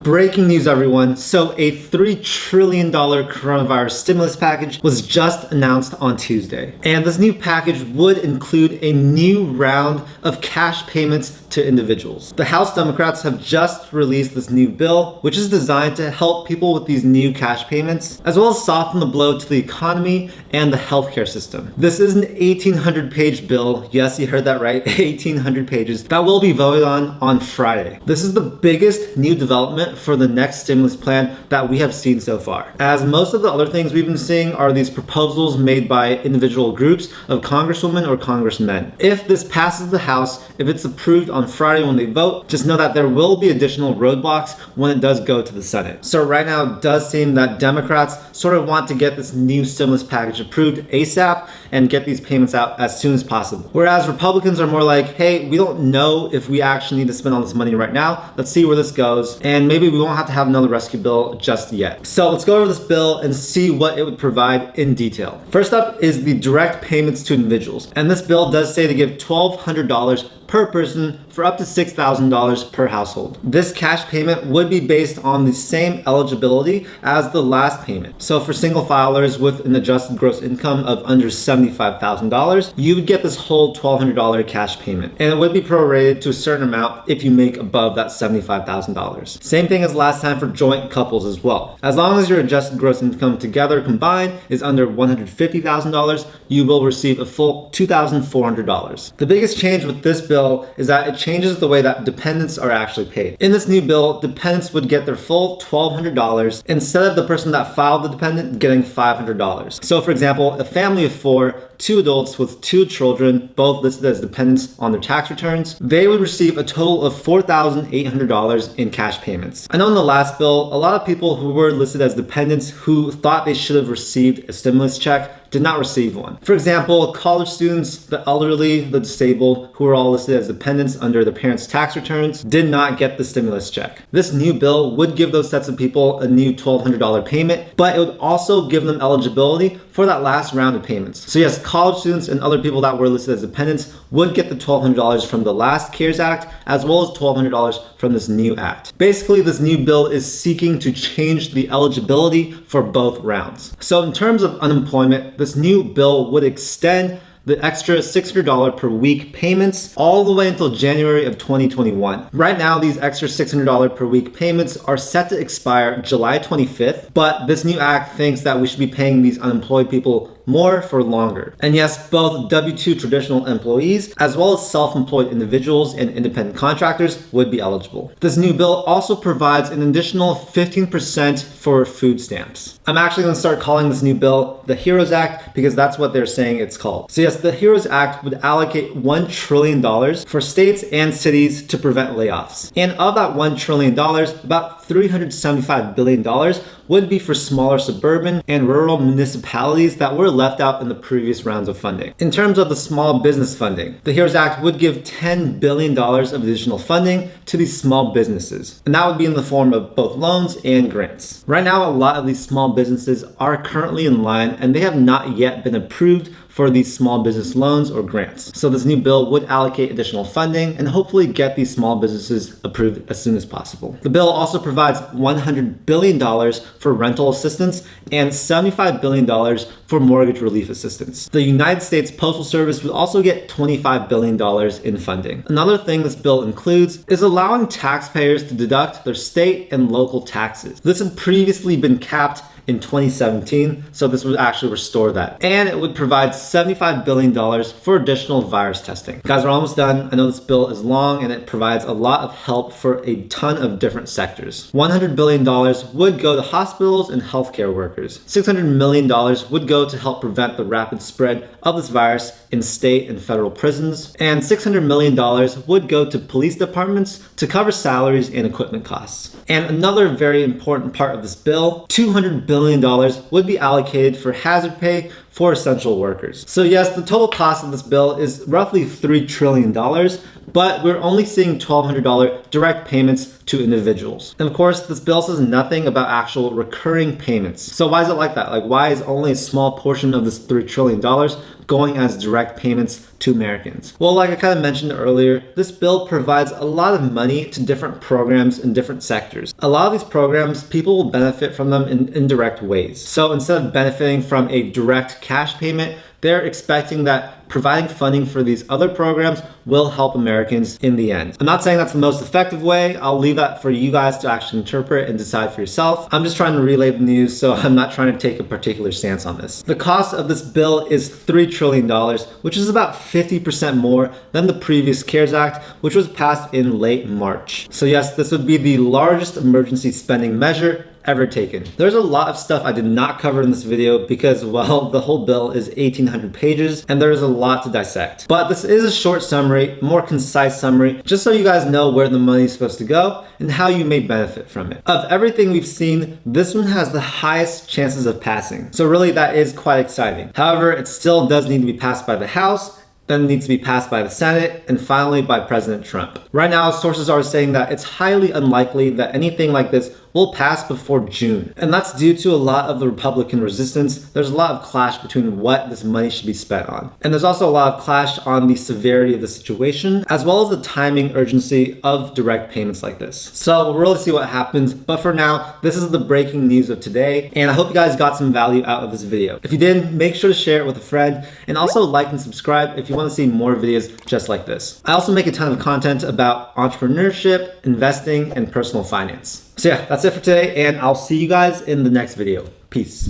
Breaking news, everyone. So a $3 trillion coronavirus stimulus package was just announced on Tuesday. And this new package would include a new round of cash payments to individuals. The House Democrats have just released this new bill, which is designed to help people with these new cash payments, as well as soften the blow to the economy and the healthcare system. This is an 1,800-page bill. Yes, you heard that right, 1,800 pages that will be voted on Friday. This is the biggest new development for the next stimulus plan that we have seen so far, as most of the other things we've been seeing are these proposals made by individual groups of congresswomen or congressmen. If this passes the House, if it's approved on Friday when they vote, just know that there will be additional roadblocks when it does go to the Senate. So right now it does seem that Democrats sort of want to get this new stimulus package approved ASAP and get these payments out as soon as possible. Whereas Republicans are more like, hey, we don't know if we actually need to spend all this money right now. Let's see where this goes. And maybe we won't have to have another rescue bill just yet. So let's go over this bill and see what it would provide in detail. First up is the direct payments to individuals. And this bill does say to give $1,200 per person for up to $6,000 per household. This cash payment would be based on the same eligibility as the last payment. So for single filers with an adjusted gross income of under $75,000, you would get this whole $1,200 cash payment. And it would be prorated to a certain amount if you make above that $75,000. Same thing as last time for joint couples as well. As long as your adjusted gross income together combined is under $150,000, you will receive a full $2,400. The biggest change with this bill is that it changes the way that dependents are actually paid. In this new bill, dependents would get their full $1,200 instead of the person that filed the dependent getting $500. So for example, a family of 4, 2 adults with 2 children, both listed as dependents on their tax returns, they would receive a total of $4,800 in cash payments. I know in the last bill, a lot of people who were listed as dependents who thought they should have received a stimulus check did not receive one. For example, college students, the elderly, the disabled, who are all listed as dependents under their parents' tax returns, did not get the stimulus check. This new bill would give those sets of people a new $1,200 payment, but it would also give them eligibility for that last round of payments. So yes, college students and other people that were listed as dependents would get the $1,200 from the last CARES Act, as well as $1,200 from this new act. Basically, this new bill is seeking to change the eligibility for both rounds. So in terms of unemployment, this new bill would extend the extra $600 per week payments all the way until January of 2021. Right now, these extra $600 per week payments are set to expire July 25th, but this new act thinks that we should be paying these unemployed people more for longer. And yes, both W-2 traditional employees as well as self-employed individuals and independent contractors would be eligible. This new bill also provides an additional 15% for food stamps. I'm actually going to start calling this new bill the HEROES Act because that's what they're saying it's called. So yes, the HEROES Act would allocate $1 trillion for states and cities to prevent layoffs. And of that $1 trillion, about $375 billion would be for smaller suburban and rural municipalities that were left out in the previous rounds of funding. In terms of the small business funding, the HEROES Act would give $10 billion of additional funding to these small businesses. And that would be in the form of both loans and grants. Right now, a lot of these small businesses are currently in line and they have not yet been approved for these small business loans or grants. So this new bill would allocate additional funding and hopefully get these small businesses approved as soon as possible. The bill also provides $100 billion for rental assistance and $75 billion for mortgage relief assistance. The United States Postal Service would also get $25 billion in funding. Another thing this bill includes is allowing taxpayers to deduct their state and local taxes. This had previously been capped in 2017, so this would actually restore that. And it would provide $75 billion for additional virus testing. Guys, we're almost done. I know this bill is long and it provides a lot of help for a ton of different sectors. $100 billion would go to hospitals and healthcare workers. $600 million would go to help prevent the rapid spread of this virus in state and federal prisons. And $600 million would go to police departments to cover salaries and equipment costs. And another very important part of this bill, $200 billion would be allocated for hazard pay for essential workers. So yes, the total cost of this bill is roughly $3 trillion, but we're only seeing $1,200 direct payments to individuals. And of course, this bill says nothing about actual recurring payments. So why is it like that? Like, why is only a small portion of this $3 trillion going as direct payments to Americans. Well, like I kind of mentioned earlier, this bill provides a lot of money to different programs in different sectors. A lot of these programs, people will benefit from them in indirect ways. So instead of benefiting from a direct cash payment, they're expecting that providing funding for these other programs will help Americans in the end. I'm not saying that's the most effective way. I'll leave that for you guys to actually interpret and decide for yourself. I'm just trying to relay the news, so I'm not trying to take a particular stance on this. The cost of this bill is $3 trillion, which is about 50% more than the previous CARES Act, which was passed in late March. So yes, this would be the largest emergency spending measure ever taken. There's a lot of stuff I did not cover in this video because, well, the whole bill is 1,800 pages and there's a lot to dissect. But this is a short summary, a more concise summary, just so you guys know where the money is supposed to go and how you may benefit from it. Of everything we've seen, this one has the highest chances of passing. So really that is quite exciting. However, it still does need to be passed by the House, then it needs to be passed by the Senate, and finally by President Trump. Right now, sources are saying that it's highly unlikely that anything like this will pass before June. And that's due to a lot of the Republican resistance. There's a lot of clash between what this money should be spent on. And there's also a lot of clash on the severity of the situation, as well as the timing urgency of direct payments like this. So we'll really see what happens. But for now, this is the breaking news of today. And I hope you guys got some value out of this video. If you did, make sure to share it with a friend and also like and subscribe if you want to see more videos just like this. I also make a ton of content about entrepreneurship, investing, and personal finance. So yeah, that's it for today, and I'll see you guys in the next video. Peace.